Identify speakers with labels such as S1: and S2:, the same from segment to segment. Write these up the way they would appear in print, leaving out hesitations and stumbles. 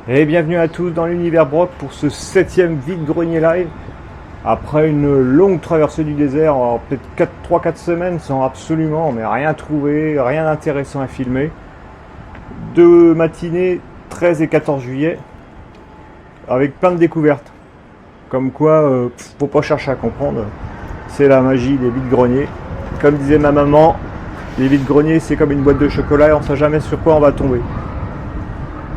S1: Et bienvenue à tous dans l'univers Brock pour ce 7e vide-grenier live. Après une longue traversée du désert, peut-être 3-4 semaines sans absolument mais rien trouver, rien d'intéressant à filmer. Deux matinées, 13 et 14 juillet, avec plein de découvertes. Comme quoi, faut pas chercher à comprendre, c'est la magie des vide-greniers. Comme disait ma maman, les vide-greniers c'est comme une boîte de chocolat et on ne sait jamais sur quoi on va tomber.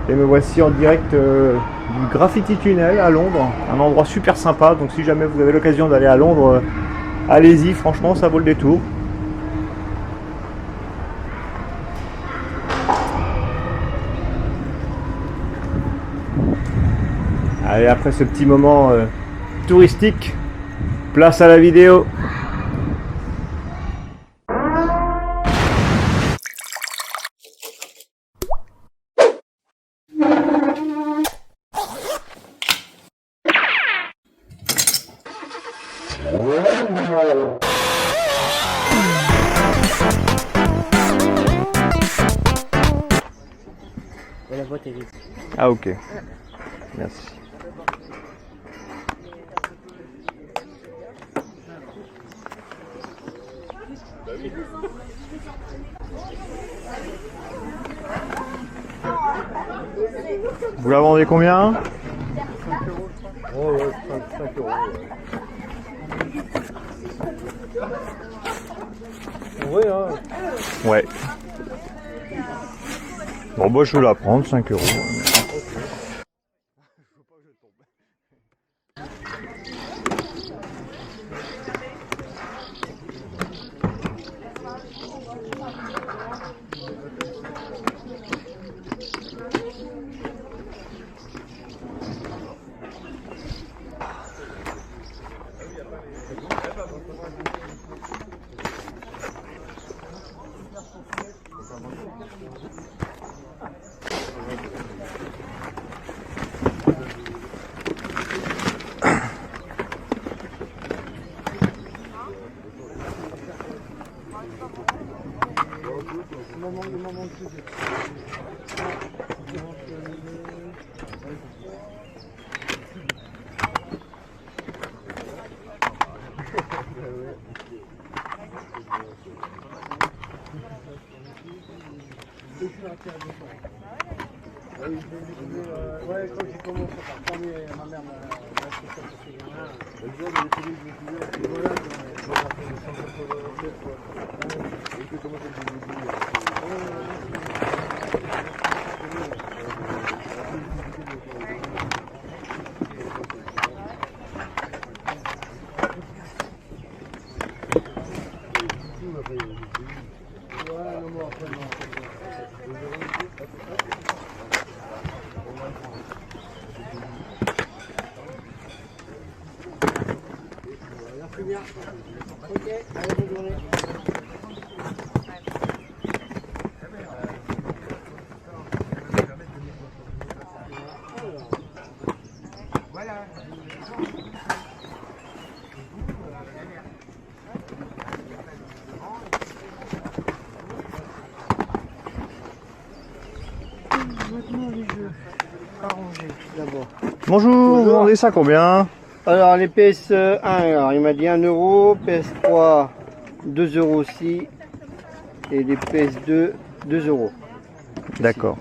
S1: Et me voici en direct du Graffiti Tunnel à Londres, un endroit super sympa, donc si jamais vous avez l'occasion d'aller à Londres, allez-y, franchement ça vaut le détour. Allez, après ce petit moment touristique, place à la vidéo.
S2: La boîte est vide.
S1: Ah ok, merci. Vous la vendez combien?
S3: Oh ouais, 5 euros. Ouais, hein.
S1: Ouais. Bon, bah, je vais la prendre, 5 euros.
S3: Ouais, quand j'ai commencé par former ma mère m'a acheté ça pour ses gamins. Le jour de l'été, je me souviens, et voilà, je vais rentrer le 187, et puis comment ça se Merci bien. Ok, allez, bonne journée. Voilà. Maintenant les jeux arrangés d'abord.
S1: Bonjour, vous vendez ça combien?
S3: Alors les PS1, alors, il m'a dit 1 euro, PS3 2 euros aussi, et les PS2 2 euros.
S1: D'accord.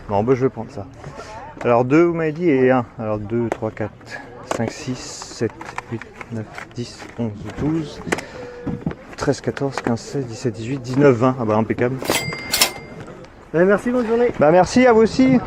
S1: Bon, bah, je vais prendre ça. Alors 2, vous m'avez dit, et 1. Alors 2, 3, 4, 5, 6, 7, 8, 9, 10, 11, 12, 13, 14, 15, 16, 17, 18, 19, 20. Ah bah impeccable.
S3: Merci, bonne journée.
S1: Bah merci à vous aussi.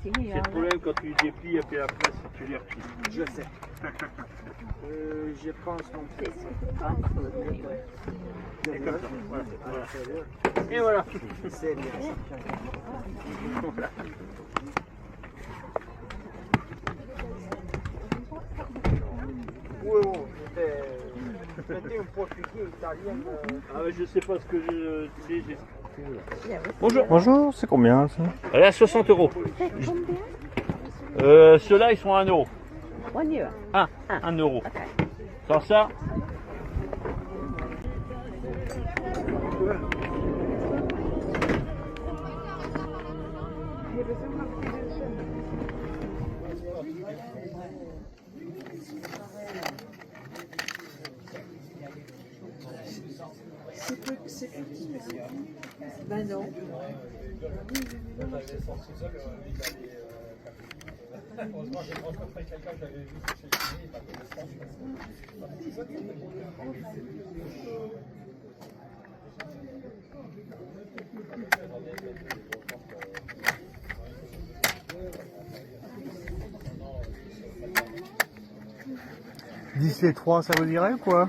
S2: C'est le problème quand tu les déplies et puis après si tu les replies.
S3: Je sais. Je pense qu'on fait.
S2: C'est comme ça. Voilà. Et voilà.
S3: C'est bien.
S2: Voilà.
S3: Oui, c'était un portugais italien.
S2: Ah ouais, je sais pas ce que je sais.
S1: Bonjour. Bonjour, c'est combien ça?
S2: Là, 60 euros. Ceux-là, ils sont à 1 euro.
S4: 1 euro.
S2: 1 euro. Sans ça,
S4: Ben non.
S1: Dix les 3, ça vous dirait ou quoi?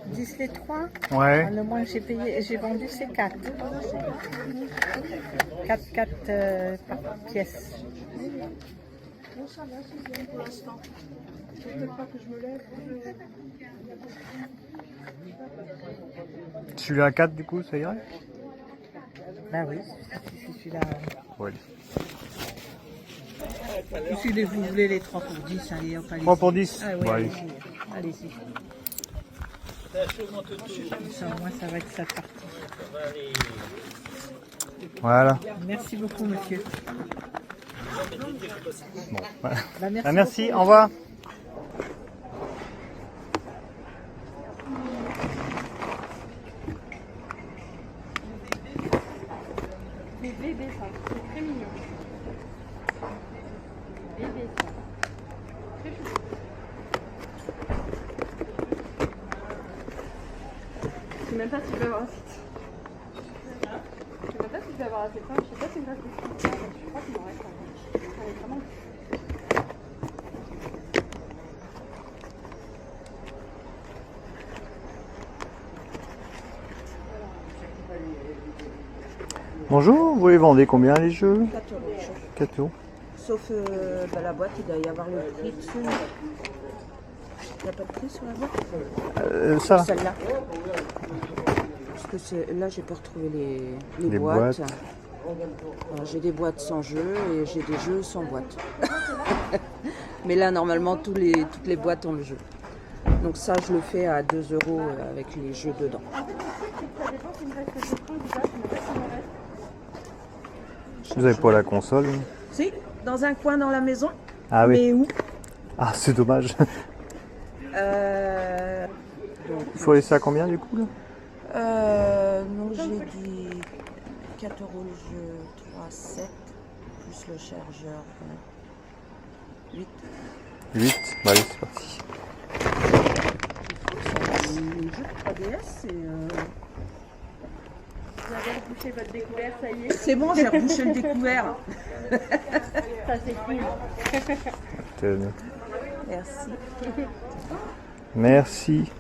S4: 10 les 3.
S1: Ouais.
S4: Le moins que j'ai payé, j'ai vendu c'est 4. 4 par pièce.
S1: Celui-là à 4 du coup, ça irait?
S4: Ben oui, si celui-là.
S1: Oui.
S4: Si vous voulez les 3 pour 10, allez, hop, allez.
S1: 3 pour 10?
S4: Ah oui,
S1: Bon,
S4: allez-y. Allez-y. Ça, au moins, ça va être sa partie.
S1: Voilà.
S4: Merci beaucoup, monsieur.
S1: Bon, voilà.
S4: Ben, merci,
S1: Ah, merci,
S4: beaucoup,
S1: au revoir.
S5: Mais bébé ça, c'est très mignon. Bébé ça. Très chou. Je sais même pas si je vais avoir assez de ça. Je sais même pas si je vais avoir assez de ça. Je sais pas si il me reste des trucs. Je crois qu'il m'en reste encore. Allez, vraiment.
S1: Bonjour, vous les vendez combien les jeux?
S6: 4 euros.
S1: 4 euros.
S6: Sauf la boîte, il doit y avoir le prix dessus. Il n'y a pas de prix sur la boîte?
S1: Ça va.
S6: Celle-là. Parce que là, j'ai pas retrouvé les
S1: Les
S6: boîtes.
S1: boîtes.
S6: Alors, j'ai des boîtes sans jeu et j'ai des jeux sans boîte. Mais là, normalement, toutes les boîtes ont le jeu. Donc ça, je le fais à 2 euros avec les jeux dedans.
S5: Ça dépend s'il me reste des trucs ou pas. Je sais pas s'il me reste.
S1: Vous avez pas la console?
S6: Si, dans un coin dans la maison.
S1: Ah oui.
S6: Mais où?
S1: Ah, c'est dommage.
S6: Donc,
S1: Il faut laisser à combien du coup là?
S6: donc j'ai dit 4 euros le jeu, 3, 7, plus le chargeur, 8.
S1: 8. Bah allez, c'est parti.
S6: Le jeu de 3DS, c'est...
S5: Vous avez rebouché votre découvert, ça y est.
S6: C'est bon, j'ai rebouché le découvert.
S5: Ça c'est cool.
S6: Merci.
S1: Merci.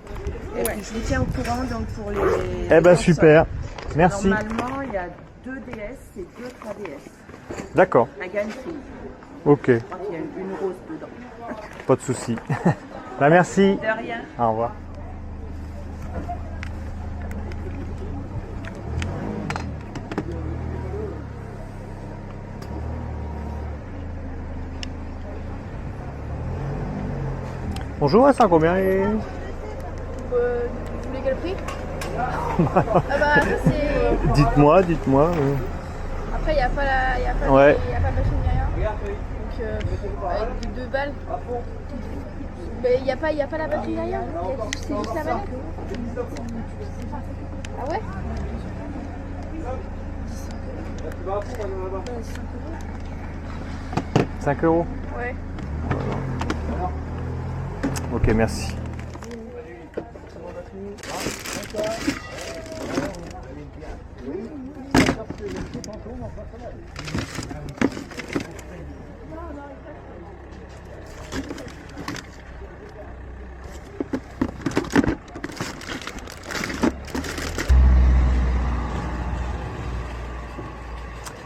S6: Et puis je vous tiens au courant donc pour les...
S1: Eh ben
S6: consoles.
S1: super. Merci.
S6: Normalement, il y a 2 DS et 2 3DS.
S1: D'accord.
S6: Un gagne-fille.
S1: Ok.
S6: Je crois qu'il y a une rose dedans.
S1: Pas de souci. Bah merci.
S6: De rien.
S1: Au revoir. Bonjour, c'est combien les...
S5: Vous voulez quel prix? Ah bah ça c'est...
S1: Dites-moi.
S5: Après il n'y a pas la...
S1: Ouais.
S5: Il y a pas de machine ni rien. avec 2 balles. Mais il n'y a pas la batterie derrière. C'est juste la manette. Ah ouais?
S1: 5 euros.
S5: Ouais.
S1: Ok, merci.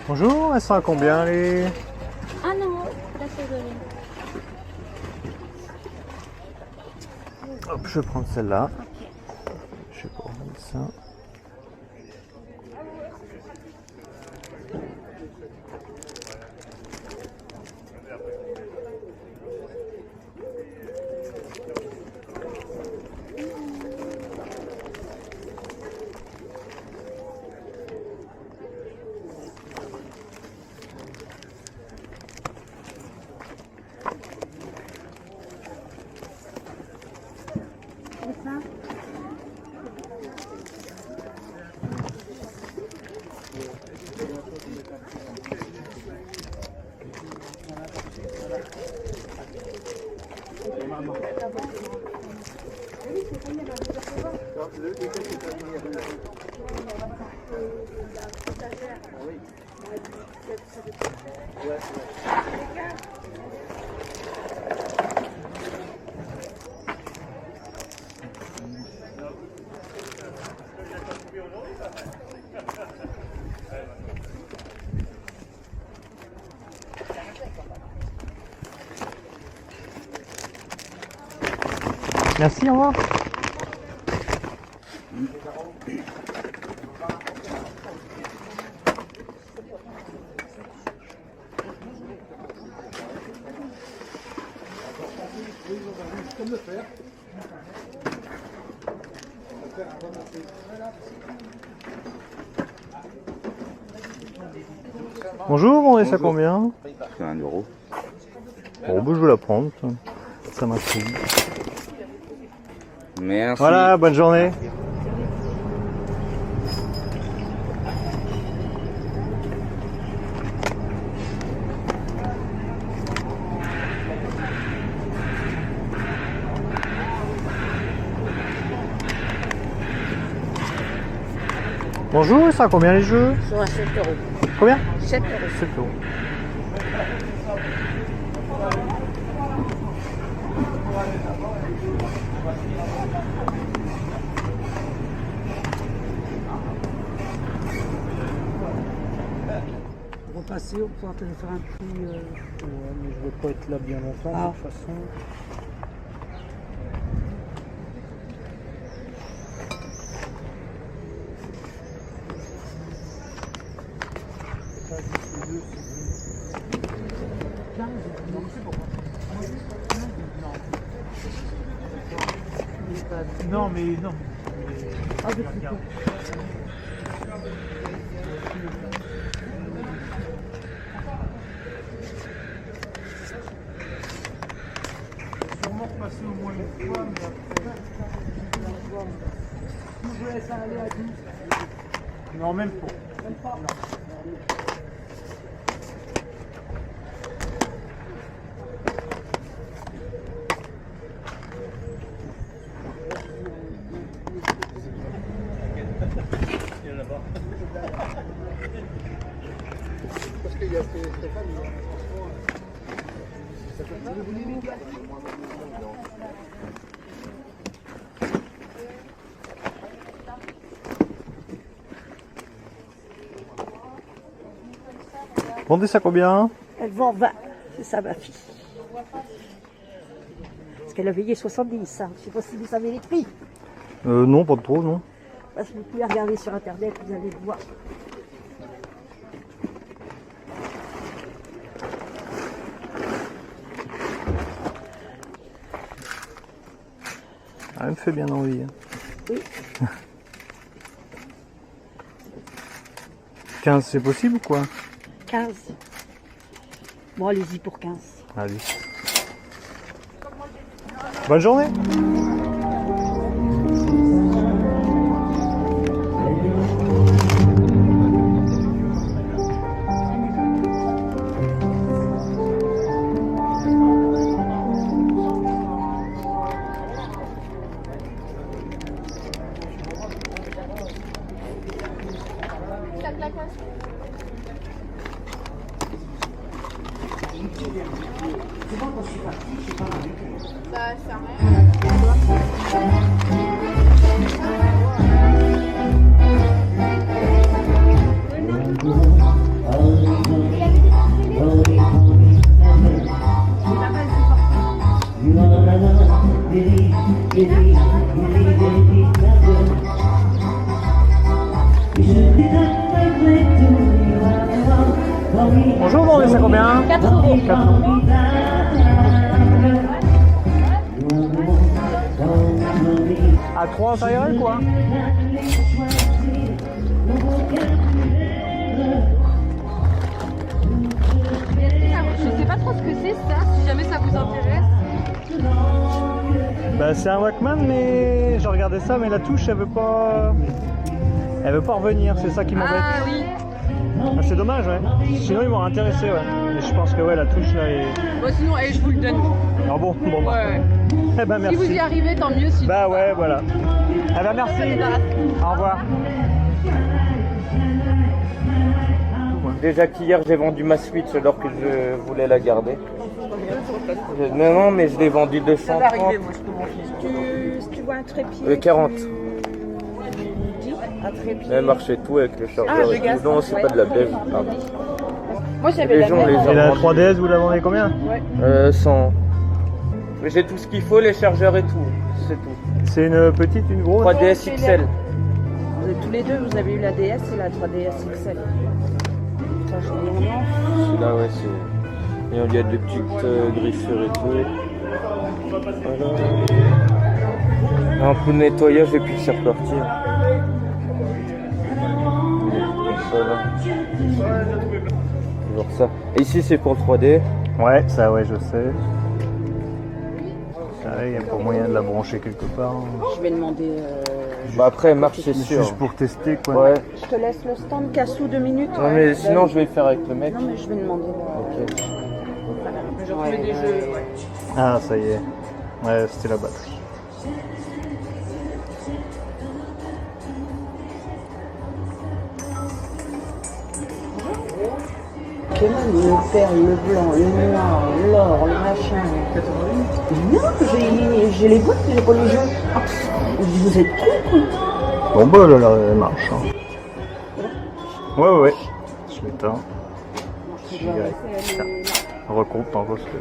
S1: Bonjour, elles sont à combien les...
S5: Ah non, là c'est donné.
S1: Hop, je vais prendre celle-là. Je vais prendre ça. Merci, au revoir. Bonjour, on est à combien?
S7: C'est 1 euro.
S1: Bon, bah, je vais la prendre. Ça m'a plu.
S7: Merci.
S1: Voilà, bonne journée. Bonjour, ça a combien les jeux?
S6: Ils sont à 7 euros.
S1: Combien?
S6: 7 euros.
S1: 7 euros.
S8: Repasser, on pourra te faire un prix.
S3: Ouais, mais je vais pas être là bien longtemps
S8: Ah.
S3: de toute façon. Non, mais non.
S8: Ah, je sais pas.
S3: Sûrement repasser au moins une fois, mais après.
S8: Je laisse aller à 12.
S3: Non, même pas.
S8: Même pas.
S3: Parce qu'il y a Stéphane,
S1: Vendez ça combien?
S8: Elle vend 20. C'est ça, ma fille. Parce qu'elle a payé 70. Hein. Je sais pas si vous savez les prix.
S1: Non, pas de trop, non.
S8: Parce que vous pouvez regarder sur internet, vous allez le voir.
S1: Ah, elle me fait bien envie. Hein.
S8: Oui.
S1: 15, c'est possible ou quoi?
S8: 15. Bon, allez-y pour 15.
S1: Allez. Bonne journée.
S5: Ça sert à rien.
S1: Bonjour, vous vendez ça combien?
S5: 4 euros.
S1: 4 euros. À 3, ça irait quoi?
S5: Je sais pas trop ce que c'est ça, si jamais ça vous intéresse.
S1: Bah c'est un Walkman, mais j'ai regardé ça, mais la touche elle veut pas revenir, c'est ça qui m'embête.
S5: Ah oui.
S1: Ah, c'est dommage, ouais. Sinon ils m'auraient intéressé, ouais. Mais je pense que ouais, la touche là est.
S5: Bon sinon, allez, je vous le donne.
S1: Ah bon, bon bah.
S5: Ouais.
S1: Eh ben
S5: Si
S1: merci.
S5: vous y arrivez, tant mieux. Si
S1: Bah ouais, voilà. Eh ben merci. Au revoir.
S7: Déjà qu'hier j'ai vendu ma Switch alors que je voulais la garder. Non, mais je l'ai vendu 230.
S6: Si tu vois un trépied.
S7: 40.
S6: Tu dis un trépied.
S7: Elle marchait tout avec le chargeur et tout. Non, c'est pas de la blague.
S5: Moi j'avais
S7: Les
S5: la
S7: gens,
S5: même.
S7: les
S1: Et la
S7: gens
S1: 3DS, vous la vendez combien?
S7: 100. Mais j'ai tout ce qu'il faut, les chargeurs et tout. C'est tout.
S1: C'est une petite, une grosse?
S7: 3DS XL.
S6: Tous les deux, vous avez eu la DS et la 3DS XL. Ça, je l'ai en or.
S7: Celui-là, ouais, c'est. Et il y a des petites griffures et tout. Voilà. Un coup de nettoyage et puis c'est reparti. Voilà. Toujours ça. Et ici, c'est pour le 3D.
S1: Ouais, ça ouais, je sais. Ça, il y a pas moyen de la brancher quelque part.
S6: Je vais demander.
S7: Bah après, elle marche, c'est sûr.
S1: Juste pour tester quoi.
S7: Ouais.
S6: Je te laisse le stand Cassou 2 minutes.
S7: Non, mais sinon, je vais le faire avec le mec.
S6: Non, mais je vais demander.
S7: Ok.
S6: Ouais,
S5: des jeux, ouais.
S1: Ah, ça y est. Ouais, c'était la batterie.
S6: Le perle, le blanc, le noir, l'or, le machin. Non, j'ai les boîtes, j'ai pas les jeux. Ah, vous êtes cons, quoi.
S1: Bon bah là, elle marche. Hein. Ouais. Je l'éteins. Recontent parce que.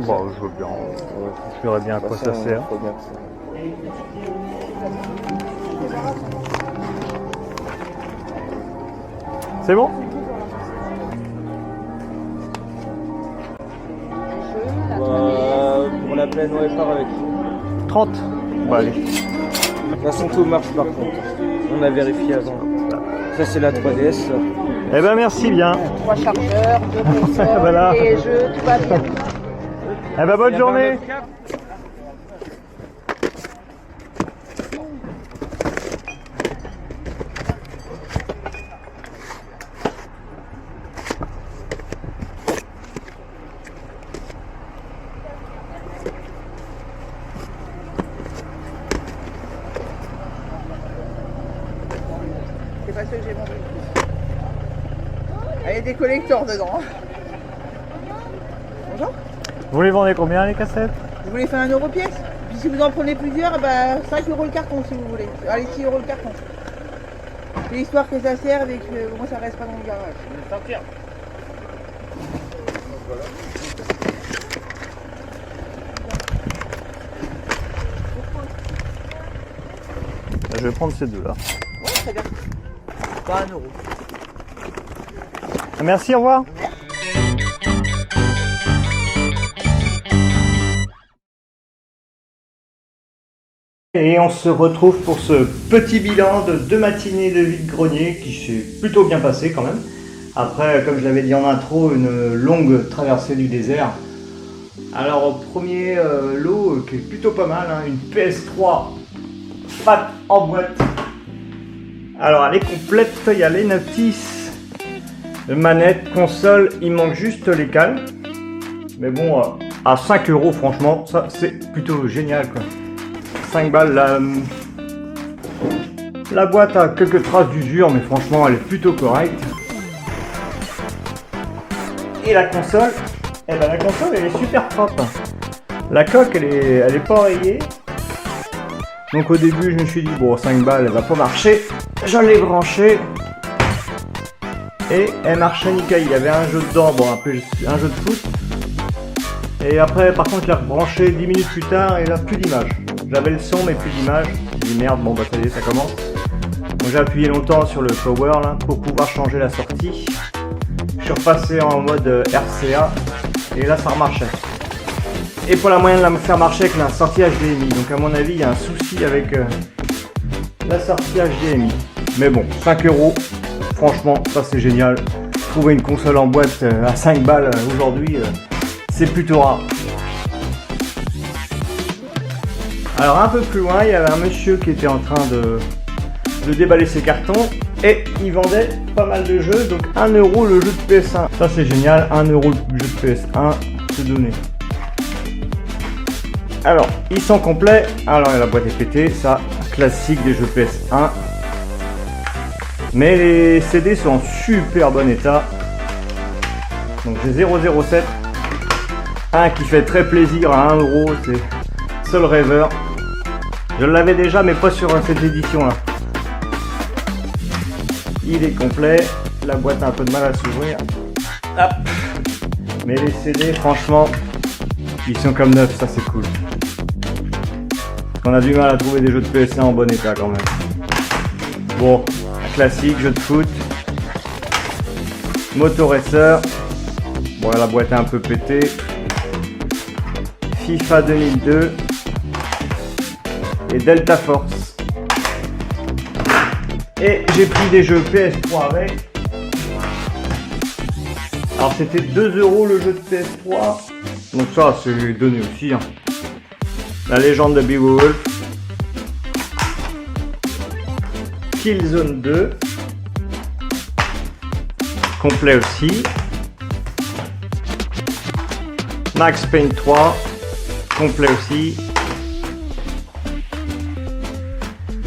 S1: Bon, je veux bien. Je verrai bien à quoi ça sert.
S7: Faut bien que ça-
S1: C'est bon?
S7: Pour la plaine, ouais, part avec.
S1: 30. Bah allez.
S7: De toute façon, tout marche par contre. On a vérifié avant. Ça, c'est la 3DS.
S1: Eh ben merci bien.
S6: 3 chargeurs, 2 consoles,
S1: Voilà.
S6: les jeux, tout va bien.
S1: Eh ben bonne journée.
S9: C'est pas ça que j'ai vendu. Ah, il y a des collecteurs dedans. Bonjour.
S1: Vous les vendez combien les cassettes?
S9: Vous voulez faire 1 euro pièce? Puis si vous en prenez plusieurs, bah 5 euros le carton si vous voulez. Allez, 6 euros le carton. C'est l'histoire que ça serve et que moi ça reste pas dans le garage.
S1: Je vais prendre ces deux là.
S9: Ouais, très bien. Pas 1 euro.
S1: Merci, au revoir. Et on se retrouve pour ce petit bilan de 2 matinées de vide-grenier qui s'est plutôt bien passé quand même. Après, comme je l'avais dit en intro, une longue traversée du désert. Alors, premier lot qui est plutôt pas mal, hein, une PS3 fat en boîte. Alors, elle est complète, il y a les notices, manette, console, il manque juste les cales. Mais bon, à 5 €, franchement, ça c'est plutôt génial quoi. 5 balles, la boîte a quelques traces d'usure, mais franchement, elle est plutôt correcte. Et la console, eh ben la console elle est super propre. La coque elle est pas rayée. Donc au début je me suis dit bon 5 balles elle va pas marcher. Je l'ai branchée. Et elle marchait nickel. Il y avait un jeu dedans, bon un jeu de foot. Et après par contre je l'ai rebranché 10 minutes plus tard et là plus d'image. J'avais le son mais plus d'image. J'ai dit merde bon bah ça y est ça commence. Donc j'ai appuyé longtemps sur le power là pour pouvoir changer la sortie. Je suis repassé en mode RCA et là ça remarchait. Et pour la moyenne de la faire marcher avec la sortie HDMI. Donc à mon avis il y a un souci avec la sortie HDMI. Mais bon, 5 €, franchement ça c'est génial. Trouver une console en boîte à 5 balles aujourd'hui, c'est plutôt rare. Alors un peu plus loin, il y avait un monsieur qui était en train de déballer ses cartons. Et il vendait pas mal de jeux, donc 1 € le jeu de PS1. Ça c'est génial, 1 € le jeu de PS1, c'est donné. Alors, ils sont complets. Alors la boîte est pétée, ça, classique des jeux PS1. Mais les CD sont en super bon état. Donc j'ai 007. Un qui fait très plaisir à 1 €, c'est Soul Reaver. Je l'avais déjà, mais pas sur cette édition là. Il est complet, la boîte a un peu de mal à s'ouvrir. Hop. Mais les CD, franchement, ils sont comme neufs, ça c'est cool. On a du mal à trouver des jeux de PS1 en bon état quand même. Bon, un classique, jeu de foot. Moto Racer. Bon, la boîte est un peu pétée. FIFA 2002. Et Delta Force. Et j'ai pris des jeux PS3 avec. Alors c'était 2 € le jeu de PS3. Donc ça c'est donné aussi. Hein. La légende de Beowulf. Killzone 2. Complet aussi. Max Payne 3. Complet aussi.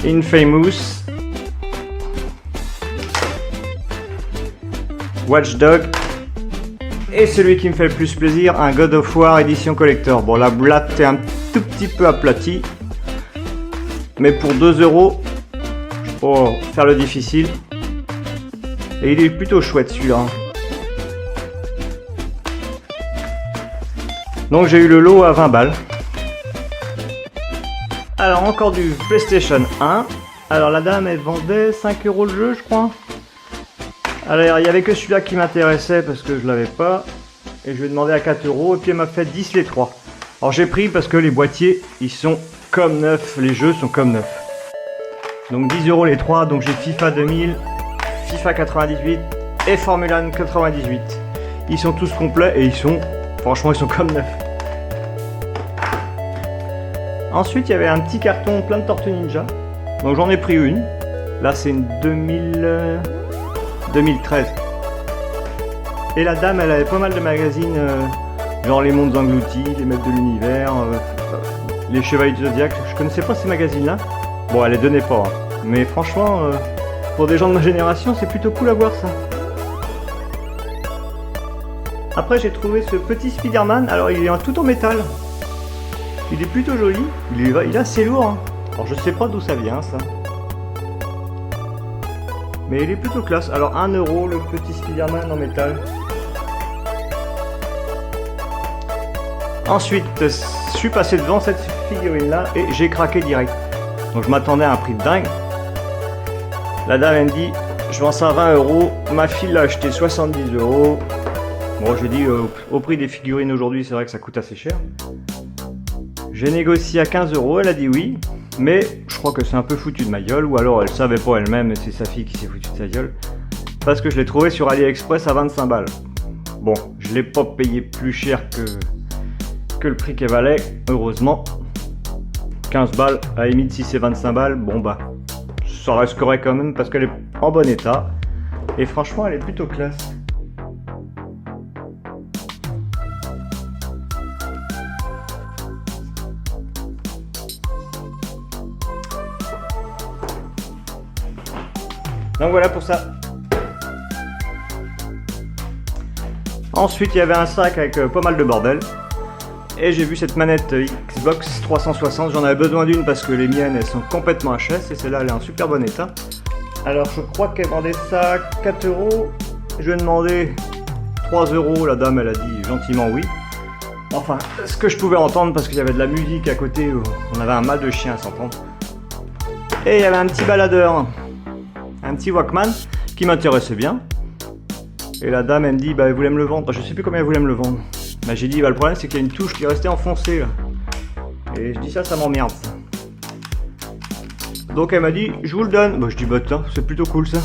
S1: Infamous. Watch Dogs. Et celui qui me fait le plus plaisir, un God of War édition collector. Bon, la boîte est un tout petit peu aplatie. Mais pour 2 €, pour faire le difficile. Et il est plutôt chouette celui-là. Donc j'ai eu le lot à 20 balles. Alors encore du PlayStation 1. Alors la dame elle vendait 5 € le jeu je crois. Alors il n'y avait que celui-là qui m'intéressait parce que je l'avais pas. Et je lui ai demandé à 4 € et puis elle m'a fait 10 les 3. Alors j'ai pris parce que les boîtiers ils sont comme neufs, les jeux sont comme neufs. Donc 10 € les 3, donc j'ai FIFA 2000, FIFA 98 et Formula 1 98. Ils sont tous complets et franchement ils sont comme neufs. Ensuite il y avait un petit carton plein de Tortues Ninja. Donc j'en ai pris une. Là c'est une 2013. Et la dame elle avait pas mal de magazines genre Les Mondes Engloutis, Les Maîtres de l'Univers, Les Chevaliers du Zodiac. Je connaissais pas ces magazines là. Bon elle les donnait pas hein. Mais franchement pour des gens de ma génération c'est plutôt cool à voir ça. Après j'ai trouvé ce petit Spider-Man. Alors il est tout en métal. Il est plutôt joli. Il est assez lourd hein. Alors je sais pas d'où ça vient ça. Mais il est plutôt classe. Alors 1 € le petit Spider-Man en métal. Ensuite, je suis passé devant cette figurine là et j'ai craqué direct. Donc je m'attendais à un prix de dingue. La dame elle me dit, je vends ça à 20 €. Ma fille l'a acheté 70 €. Bon je dis, au prix des figurines aujourd'hui c'est vrai que ça coûte assez cher. J'ai négocié à 15 €, elle a dit oui. Mais je crois que c'est un peu foutu de ma gueule, ou alors elle savait pas elle-même et c'est sa fille qui s'est foutue de sa gueule. parce que je l'ai trouvé sur AliExpress à 25 balles. Bon, je l'ai pas payé plus cher que le prix qu'elle valait, heureusement. 15 balles, à la limite si c'est 25 balles, bon bah, ça reste correct quand même parce qu'elle est en bon état. Et franchement, elle est plutôt classe. Donc voilà pour ça. Ensuite, il y avait un sac avec pas mal de bordel. Et j'ai vu cette manette Xbox 360. J'en avais besoin d'une parce que les miennes, elles sont complètement HS. Et celle-là, elle est en super bon état. Alors, je crois qu'elle vendait ça 4 €. Je lui ai demandé 3 €. La dame, elle a dit gentiment oui. Enfin, ce que je pouvais entendre parce qu'il y avait de la musique à côté. On avait un mal de chien à s'entendre. Et il y avait un petit baladeur. Un petit Walkman qui m'intéressait bien. Et la dame elle me dit bah elle voulait me le vendre. Je sais plus combien elle voulait me le vendre. Bah j'ai dit bah le problème c'est qu'il y a une touche qui est restée enfoncée là. Et je dis ça m'emmerde. Donc elle m'a dit je vous le donne. Bah je dis bah tiens c'est plutôt cool ça.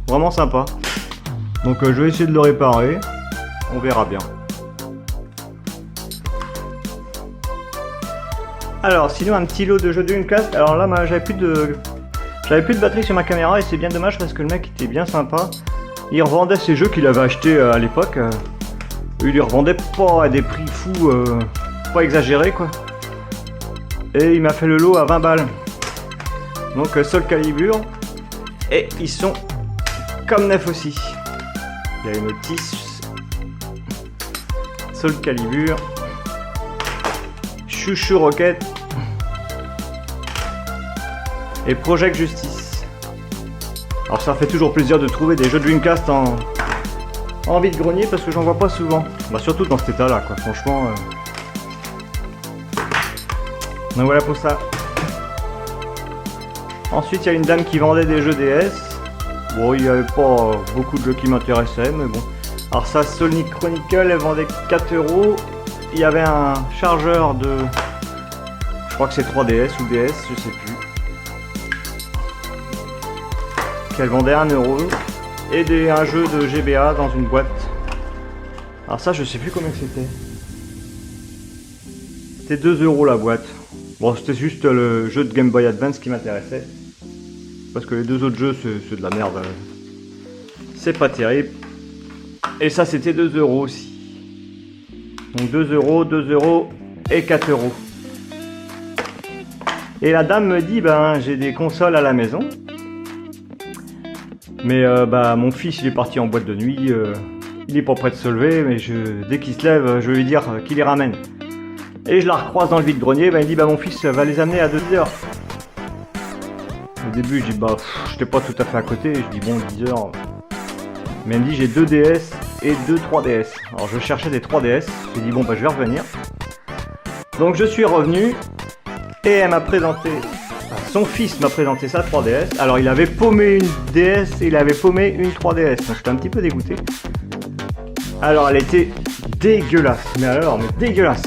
S1: Vraiment sympa. Donc je vais essayer de le réparer. On verra bien. Alors sinon un petit lot de jeux Dreamcast. Alors là j'avais plus de batterie sur ma caméra et c'est bien dommage parce que le mec était bien sympa. Il revendait ses jeux qu'il avait achetés à l'époque. Il les revendait pas à des prix fous, pas exagérés quoi. Et il m'a fait le lot à 20 balles. Donc Soul Calibur. Et ils sont comme neufs aussi. Il y a une notice. Soul Calibur. Chouchou Rocket. Et Project Justice. Alors ça fait toujours plaisir de trouver des jeux Dreamcast en vide-grenier parce que j'en vois pas souvent. Bah surtout dans cet état là quoi, franchement. Donc voilà pour ça. Ensuite il y a une dame qui vendait des jeux DS. Bon il n'y avait pas beaucoup de jeux qui m'intéressaient mais bon. Alors ça Sonic Chronicle elle vendait 4 €. Il y avait un chargeur de... Je crois que c'est 3DS ou DS, je sais plus. Qu'elle vendait 1 € et un jeu de GBA dans une boîte. Alors ça je sais plus combien c'était. C'était 2 € la boîte. Bon c'était juste le jeu de Game Boy Advance qui m'intéressait. Parce que les deux autres jeux c'est de la merde. C'est pas terrible. Et ça c'était 2 € aussi. Donc 2 €, 2 € et 4 €. Et la dame me dit ben j'ai des consoles à la maison. Mais bah mon fils il est parti en boîte de nuit, il est pas prêt de se lever, mais dès qu'il se lève, je vais lui dire qu'il les ramène. Et je la recroise dans le vide-grenier, bah, il dit bah mon fils va les amener à 2 h. Au début je dis bah j'étais pas tout à fait à côté, je dis bon 10 h. Mais elle me dit j'ai 2 DS et 2 3DS. Alors je cherchais des 3DS, j'ai dit bon bah je vais revenir. Donc je suis revenu et elle m'a présenté... Son fils m'a présenté sa 3DS. Alors il avait paumé une DS et il avait paumé une 3DS. Donc j'étais un petit peu dégoûté. Alors elle était dégueulasse. Mais dégueulasse.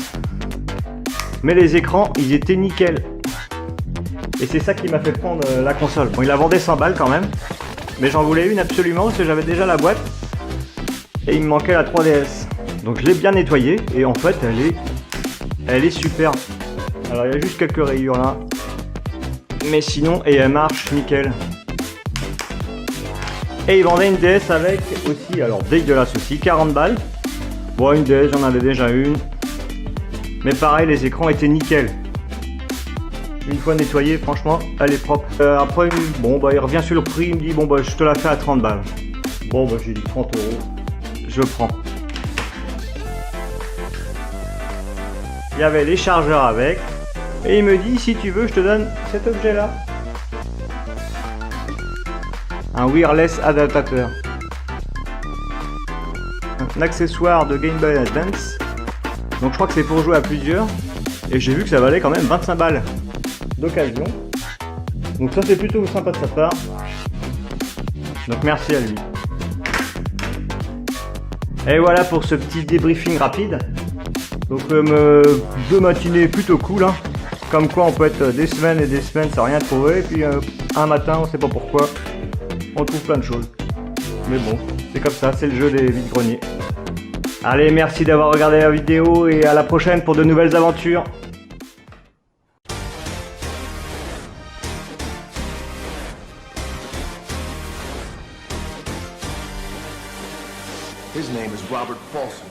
S1: Mais les écrans, ils étaient nickel. Et c'est ça qui m'a fait prendre la console. Bon il la vendait 100 balles quand même. Mais j'en voulais une absolument parce que j'avais déjà la boîte. Et il me manquait la 3DS. Donc je l'ai bien nettoyée. Et en fait elle est super. Alors il y a juste quelques rayures là. Mais sinon, et elle marche nickel. Et ils vendaient une DS avec aussi, alors dégueulasse aussi, 40 balles. Bon, une DS, j'en avais déjà une. Mais pareil, les écrans étaient nickel. Une fois nettoyée, franchement, elle est propre. Après, bon, bah, il revient sur le prix, il me dit, bon, bah, je te la fais à 30 balles. Bon, bah, j'ai dit 30 €. Je prends. Il y avait les chargeurs avec. Et il me dit, si tu veux, je te donne cet objet-là. Un wireless adaptateur. Un accessoire de Game Boy Advance. Donc je crois que c'est pour jouer à plusieurs. Et j'ai vu que ça valait quand même 25 balles d'occasion. Donc ça c'est plutôt sympa de sa part. Donc merci à lui. Et voilà pour ce petit débriefing rapide. Donc 2 matinées plutôt cool hein. Comme quoi on peut être des semaines et des semaines sans rien trouver. Et puis un matin on sait pas pourquoi on trouve plein de choses. Mais bon, c'est comme ça, c'est le jeu des vides-greniers. Allez, merci d'avoir regardé la vidéo et à la prochaine pour de nouvelles aventures.
S10: His name is Robert Paulson.